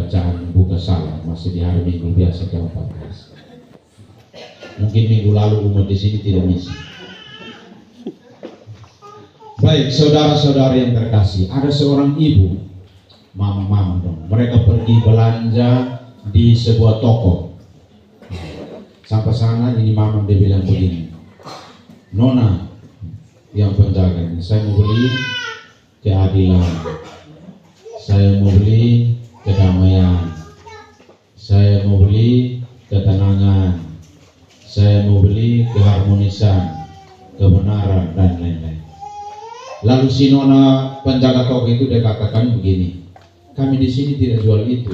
bacaan buka salah, masih di hari Minggu biasa ke-14. Mungkin minggu lalu umat di sini tidak misi. Baik, saudara-saudara yang terkasih, ada seorang ibu, mama dong. Mereka pergi belanja di sebuah toko. Sampai sana ini mama dia bilang begini, Nona yang penjaga ini, saya mau beli keadilan, saya mau beli kedamaian, saya mau beli ketenangan, saya mau beli keharmonisan, kebenaran, dan lain-lain. Lalu si Nona penjaga toko itu dia katakan begini, kami di sini tidak jual itu,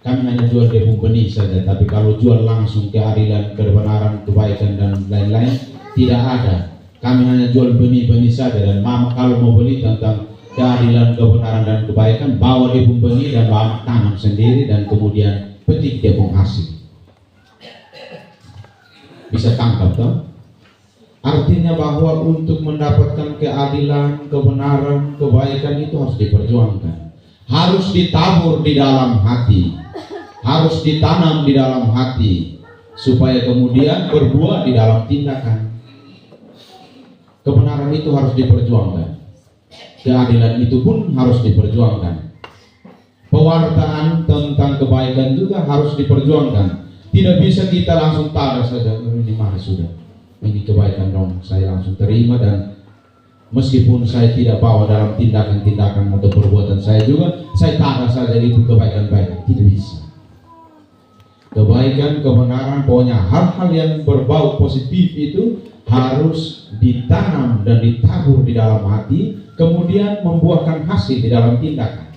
kami hanya jual tepung benih saja. Tapi kalau jual langsung keadilan, kebenaran, kebaikan dan lain-lain tidak ada. Kami hanya jual benih-benih saja. Dan mama kalau mau beli tentang keadilan, kebenaran dan kebaikan, bawa tepung benih dan bawa tanam sendiri dan kemudian petik tepung hasil. Bisa tangkap toh? Artinya bahwa untuk mendapatkan keadilan, kebenaran, kebaikan itu harus diperjuangkan, harus ditabur di dalam hati, harus ditanam di dalam hati, supaya kemudian berbuah di dalam tindakan. Kebenaran itu harus diperjuangkan, keadilan itu pun harus diperjuangkan, pewartaan tentang kebaikan juga harus diperjuangkan. Tidak bisa kita langsung tada saja, ini mah sudah, ini kebaikan dong, saya langsung terima, dan meskipun saya tidak bawa dalam tindakan-tindakan atau perbuatan saya juga, saya tada saja itu kebaikan-kebaikan. Tidak bisa. Kebaikan, kebenaran, pokoknya hal-hal yang berbau positif itu harus ditanam dan ditabur di dalam hati, kemudian membuahkan hasil di dalam tindakan.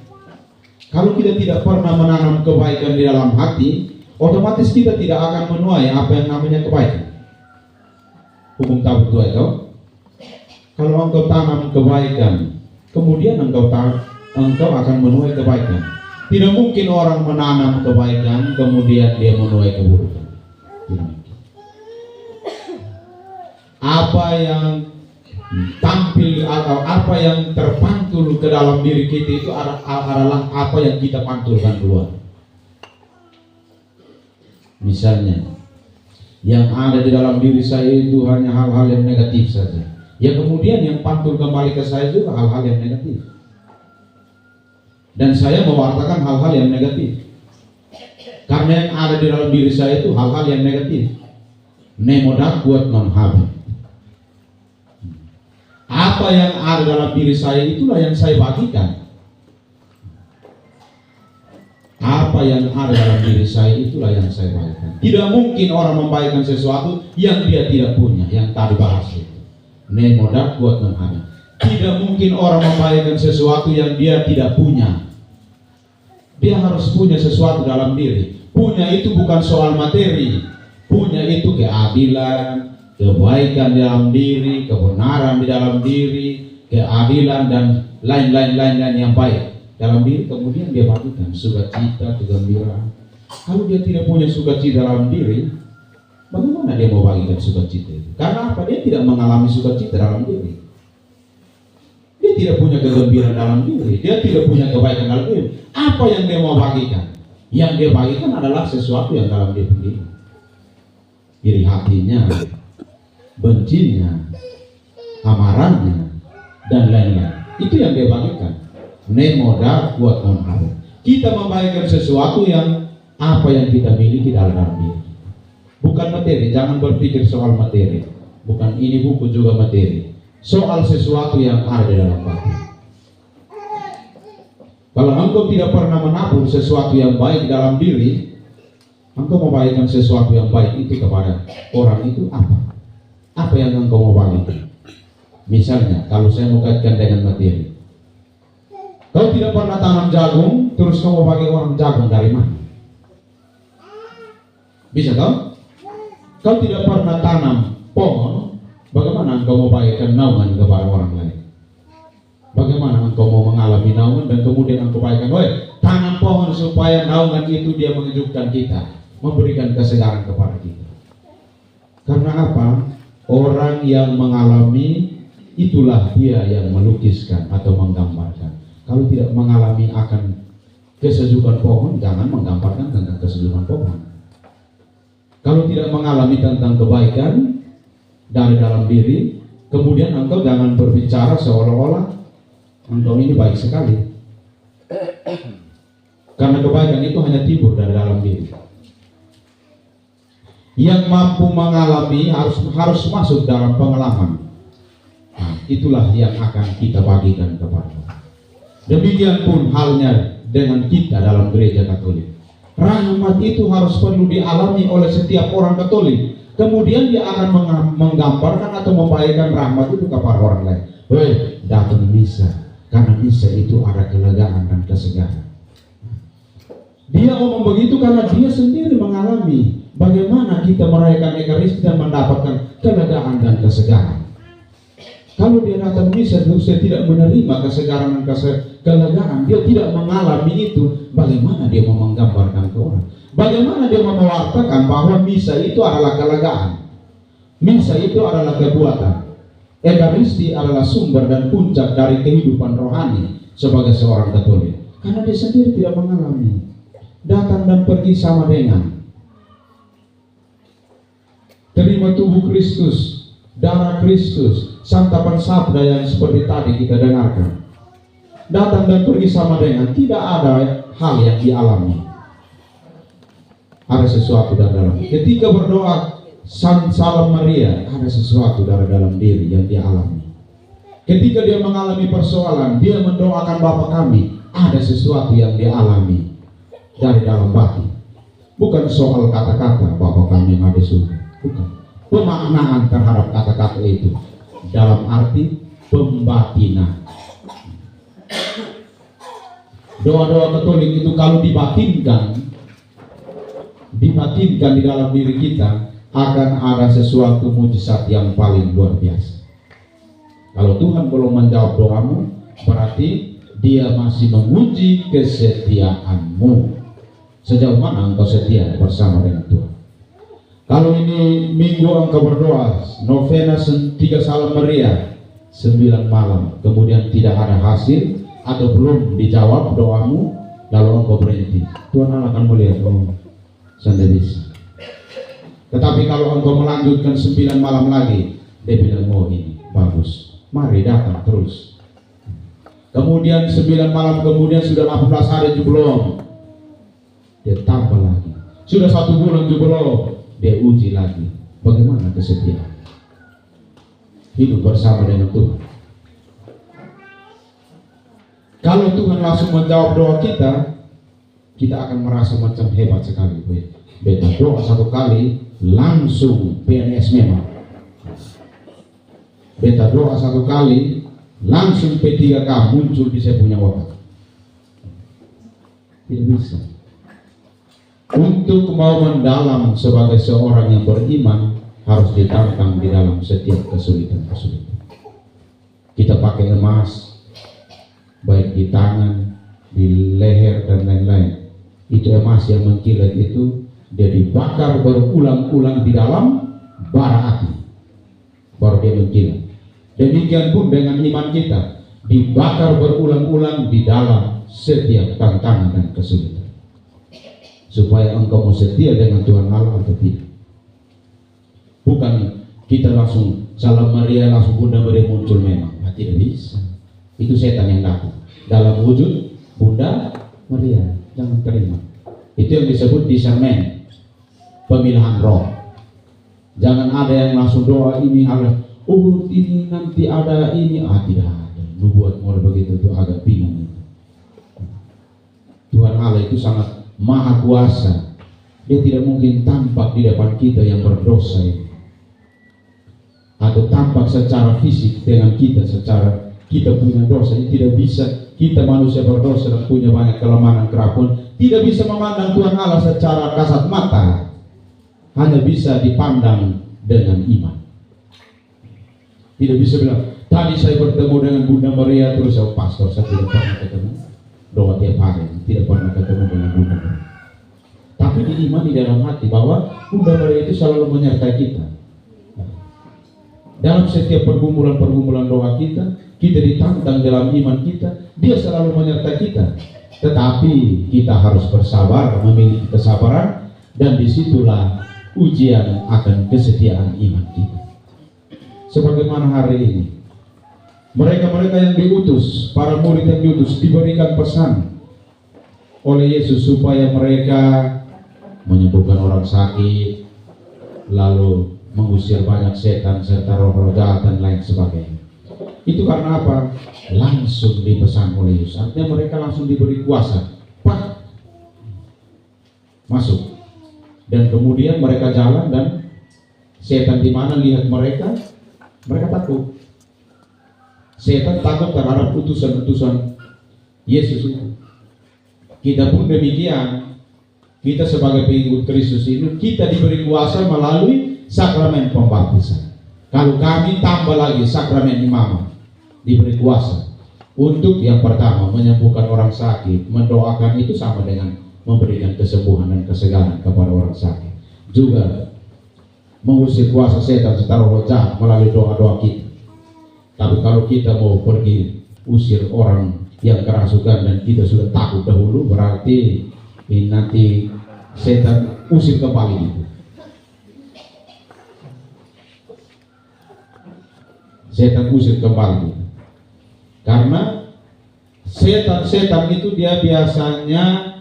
Kalau kita tidak pernah menanam kebaikan di dalam hati, otomatis kita tidak akan menuai apa yang namanya kebaikan. Hukum tabur tua itu, kalau engkau tanam kebaikan, kemudian engkau akan menuai kebaikan. Tidak mungkin orang menanam kebaikan kemudian dia menuai keburukan. Tidak mungkin. Apa yang tampil atau apa yang terpantul ke dalam diri kita itu adalah apa yang kita pantulkan keluar. Misalnya, yang ada di dalam diri saya itu hanya hal-hal yang negatif saja. Ya kemudian yang pantul kembali ke saya juga hal-hal yang negatif. Dan saya mewartakan hal-hal yang negatif. Karena yang ada di dalam diri saya itu hal-hal yang negatif. Nemodak buat non-habib. Apa yang ada dalam diri saya itulah yang saya bagikan. Apa yang ada dalam diri saya itulah yang saya bagikan. Tidak mungkin orang membagikan sesuatu yang dia tidak punya, yang tadi bahas itu. Nemodak buat non-habib. Tidak mungkin orang membagikan sesuatu yang dia tidak punya. Dia harus punya sesuatu dalam diri. Punya itu bukan soal materi. Punya itu keadilan, kebaikan di dalam diri, kebenaran di dalam diri, keadilan dan lain-lain yang baik dalam diri. Kemudian dia bagikan sukacita, kegembiraan. Kalau dia tidak punya sukacita dalam diri, bagaimana dia mau bagikan sukacita itu? Karena apa? Dia tidak mengalami sukacita dalam diri. Dia tidak punya kegembiraan dalam diri. Dia tidak punya kebaikan dalam diri. Apa yang dia mau bagikan? Yang dia bagikan adalah sesuatu yang dalam dia sendiri. Iri hatinya, bencinya, amarahnya, dan lain-lain. Itu yang dia bagikan. Nemodak buat non-habib. Kita membagikan sesuatu yang apa yang kita miliki dalam diri. Bukan materi. Jangan berpikir soal materi. Bukan ini buku juga materi. Soal sesuatu yang ada di dalam hati. Kalau engkau tidak pernah menabur sesuatu yang baik dalam diri, engkau membagikan sesuatu yang baik itu kepada orang itu apa? Apa yang engkau mau bagikan? Misalnya, kalau saya mau kaitkan dengan materi, kau tidak pernah tanam jagung, terus kau mau bagi orang jagung dari mana? Bisa kau? Kau tidak pernah tanam pohon, bagaimana engkau mau bagikan naungan kepada orang lain? Bagaimana engkau mau mengalami naungan dan kemudian engkau bagikan, woi, tanam pohon supaya naungan itu dia menghidupkan kita, memberikan kesegaran kepada kita. Karena apa? Orang yang mengalami itulah dia yang melukiskan atau menggambarkan. Kalau tidak mengalami akan kesejukan pohon, jangan menggambarkan tentang kesejukan pohon. Kalau tidak mengalami tentang kebaikan dari dalam diri, kemudian engkau jangan berbicara seolah-olah engkau ini baik sekali. Karena kebaikan itu hanya timbul dari dalam diri. Yang mampu mengalami harus masuk dalam pengalaman. Nah, itulah yang akan kita bagikan kepada. Demikian pun halnya dengan kita dalam gereja Katolik. Rahmat itu harus perlu dialami oleh setiap orang Katolik. Kemudian dia akan menggambarkan atau membagikan rahmat itu kepada orang lain. Woi, datang misa, karena misa itu ada kelegaan dan kesegaran. Dia ngomong begitu karena dia sendiri mengalami bagaimana kita merayakan Ekaristi dan mendapatkan kelegaan dan kesegaran. Kalau dia datang misa terus dia tidak menerima kesegaran dan kelegaan, dia tidak mengalami itu, bagaimana dia mau menggambarkan ke orang? Bagaimana dia mau mewartakan bahwa misa itu adalah kelegaan, misa itu adalah kekuatan, Ekaristi adalah sumber dan puncak dari kehidupan rohani sebagai seorang Katolik? Karena dia sendiri tidak mengalami. Datang dan pergi sama dengan terima tubuh Kristus, darah Kristus, santapan sabda yang seperti tadi kita dengarkan. Datang dan pergi sama dengan, tidak ada hal yang dialami. Ada sesuatu dari dalam. Ketika berdoa Salam Maria, ada sesuatu dari dalam diri yang dialami. Ketika dia mengalami persoalan, dia mendoakan Bapa kami, ada sesuatu yang dialami dari dalam batin. Bukan soal kata-kata Bapa kami yang ada di surga, bukan. Pemaknaan terhadap kata-kata itu dalam arti pembatinan. Doa-doa Katolik itu kalau dibatinkan di dalam diri kita, akan ada sesuatu mujizat yang paling luar biasa. Kalau Tuhan belum menjawab doamu, berarti Dia masih menguji kesetiaanmu. Sejauh mana engkau setia bersama dengan Tuhan. Kalau ini minggu engkau berdoa novena 3 Salam Maria 9 malam, kemudian tidak ada hasil atau belum dijawab doamu, lalu engkau berhenti, Tuhan Allah akan melihat, oh saya bisa. Tetapi kalau engkau melanjutkan 9 malam lagi, dia bilang, oh ini bagus, mari datang terus. Kemudian 9 malam kemudian sudah 18 hari belum, dia tambah lagi. Sudah 1 bulan belum, dia uji lagi. Bagaimana kesetiaan hidup bersama dengan Tuhan? Kalau Tuhan langsung menjawab doa kita, kita akan merasa macam hebat sekali. Beta doa 1 kali langsung PNS memang. Beta doa 1 kali langsung P3K muncul di saya punya otak. Tidak bisa. Untuk mau mendalam sebagai seorang yang beriman, harus ditantang di dalam setiap kesulitan-kesulitan. Kita pakai emas, baik di tangan, di leher dan lain-lain. Itu emas yang mengkilat itu, dia dibakar berulang-ulang di dalam bara api, baru dia mengkilat. Demikian pun dengan iman kita, dibakar berulang-ulang di dalam setiap tantangan dan kesulitan. Supaya engkau mau setia dengan Tuhan Allah atau tidak. Bukan kita langsung Salam Maria, langsung Bunda Maria muncul memang. Nah, tidak bisa. Itu setan yang datang dalam wujud Bunda Maria. Jangan terima. Itu yang disebut discernment, pemilihan roh. Jangan ada yang langsung doa ini ada, oh ini nanti ada ini, tidak ada. Lu buat mulai begitu tuh agak bingung. Tuhan Allah itu sangat Maha Kuasa. Dia tidak mungkin tampak di depan kita yang berdosa ini, atau tampak secara fisik dengan kita secara kita punya dosa. Ini tidak bisa. Kita manusia berdosa dan punya banyak kelemahan dan kerapuan, tidak bisa memandang Tuhan Allah secara kasat mata, hanya bisa dipandang dengan iman. Tidak bisa bilang, tadi saya bertemu dengan Bunda Maria, terus saya pastor, saya tidak pernah ketemu. Doa tiap hari, tidak pernah ketemu dengan Bunda Maria. Tapi diimani di dalam hati bahwa Bunda Maria itu selalu menyertai kita. Dalam setiap pergumulan-pergumulan doa kita ditantang dalam iman kita, dia selalu menyertai kita. Tetapi kita harus bersabar, memiliki kesabaran, dan disitulah ujian akan kesetiaan iman kita. Sebagaimana hari ini, mereka-mereka yang diutus, para murid yang diutus, diberikan pesan oleh Yesus supaya mereka menyembuhkan orang sakit, lalu mengusir banyak setan serta roh-roh jahat dan lain sebagainya. Itu karena apa? Langsung dipesan oleh Yesus. Artinya mereka langsung diberi kuasa. Pak, masuk. Dan kemudian mereka jalan, dan setan di mana lihat mereka takut. Setan takut terhadap utusan-utusan Yesus itu. Kita pun demikian. Kita sebagai pengikut Kristus ini, kita diberi kuasa melalui sakramen pembaptisan. Kalau kami tambah lagi sakramen imamat, diberi kuasa untuk yang pertama menyembuhkan orang sakit, mendoakan, itu sama dengan memberikan kesembuhan dan kesegaran kepada orang sakit. Juga mengusir kuasa setan serta roh jahat melalui doa-doa kita. Tapi kalau kita mau pergi usir orang yang kerasukan dan kita sudah takut dahulu, berarti ini nanti setan usir kembali gitu. Setan usir kembali gitu. Karena setan itu dia biasanya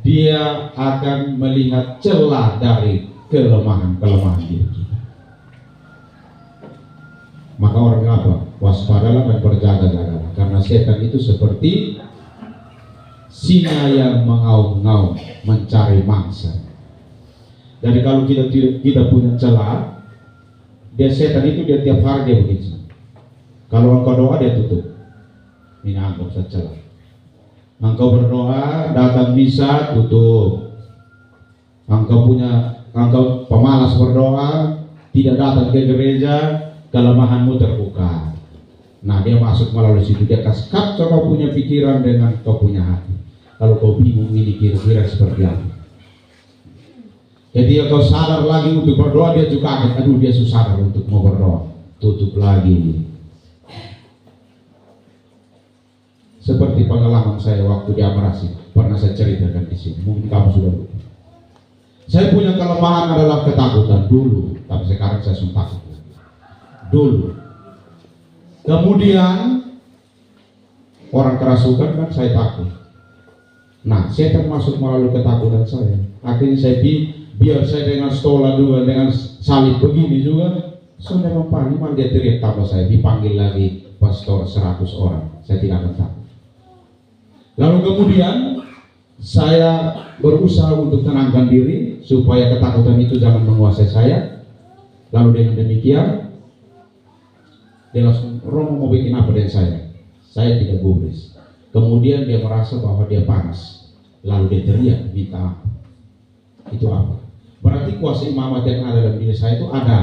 dia akan melihat celah dari kelemahan diri kita. Maka orang apa? Waspadalah dan berjaga-jagalah, karena setan itu seperti singa yang mengaum-ngaum mencari mangsa. Jadi kalau kita punya celah, dia setan itu dia tiap hari dia begitu. Kalau engkau doa dia tutup. Ini anggap celah. Engkau berdoa datang bisa tutup. Engkau pemalas berdoa, tidak datang ke gereja, kelemahanmu terbuka. Nah, dia masuk melalui situ, dia kasih kau punya pikiran dengan kau punya hati. Kalau kau bingung ini kira-kira seperti apa. Jadi kau sadar lagi untuk berdoa, dia juga akan, aduh dia susah untuk mau berdoa, tutup lagi. Seperti pengalaman saya waktu di Amarasi, pernah saya ceritakan di sini. Mungkin kamu sudah lupa. Saya punya kelemahan adalah ketakutan dulu, tapi sekarang saya sudah takut. Dulu. Kemudian orang kerasukan kan saya takut. Nah, setan masuk melalui ketakutan saya. Akhirnya saya biar saya dengan stola juga, dengan salib begini juga, saudara memang dia teriak tambah saya, dipanggil lagi pastor 100 orang. Saya tidak akan takut. Lalu kemudian saya berusaha untuk tenangkan diri supaya ketakutan itu jangan menguasai saya. Lalu dengan demikian dia langsung, Romo mau bikin apa dengan saya? Saya tidak gubris. Kemudian dia merasa bahwa dia panas. Lalu dia teriak, minta apa? Itu apa? Berarti kuasa imamat yang ada dalam diri saya itu ada.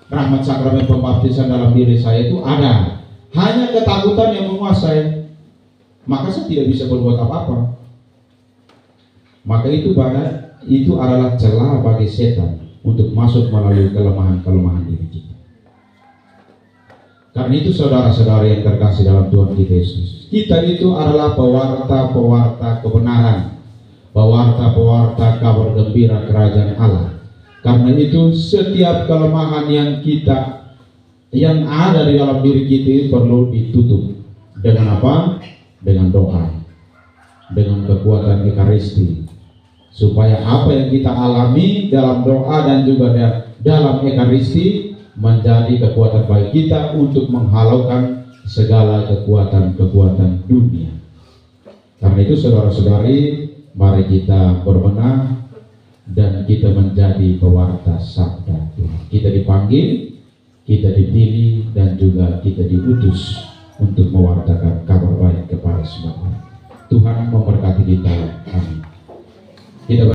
Rahmat sakramen pembaptisan dalam diri saya itu ada. Hanya ketakutan yang menguasai. Maka saya tidak bisa berbuat apa-apa. Maka itu adalah celah bagi setan untuk masuk melalui kelemahan-kelemahan diri kita. Karena itu saudara-saudara yang terkasih dalam Tuhan kita Yesus, kita itu adalah pewarta kebenaran, pewarta kabar gembira kerajaan Allah. Karena itu setiap kelemahan yang ada di dalam diri kita perlu ditutup dengan apa? Dengan doa, dengan kekuatan Ekaristi, supaya apa yang kita alami dalam doa dan juga dalam Ekaristi menjadi kekuatan bagi kita untuk menghalaukan segala kekuatan dunia. Karena itu saudara-saudari, mari kita berbenah dan kita menjadi pewarta sabda Tuhan. Kita dipanggil, kita dipilih, dan juga kita diutus untuk mewartakan kabar baik kepada semua orang. Tuhan memberkati kita. Amin. Kita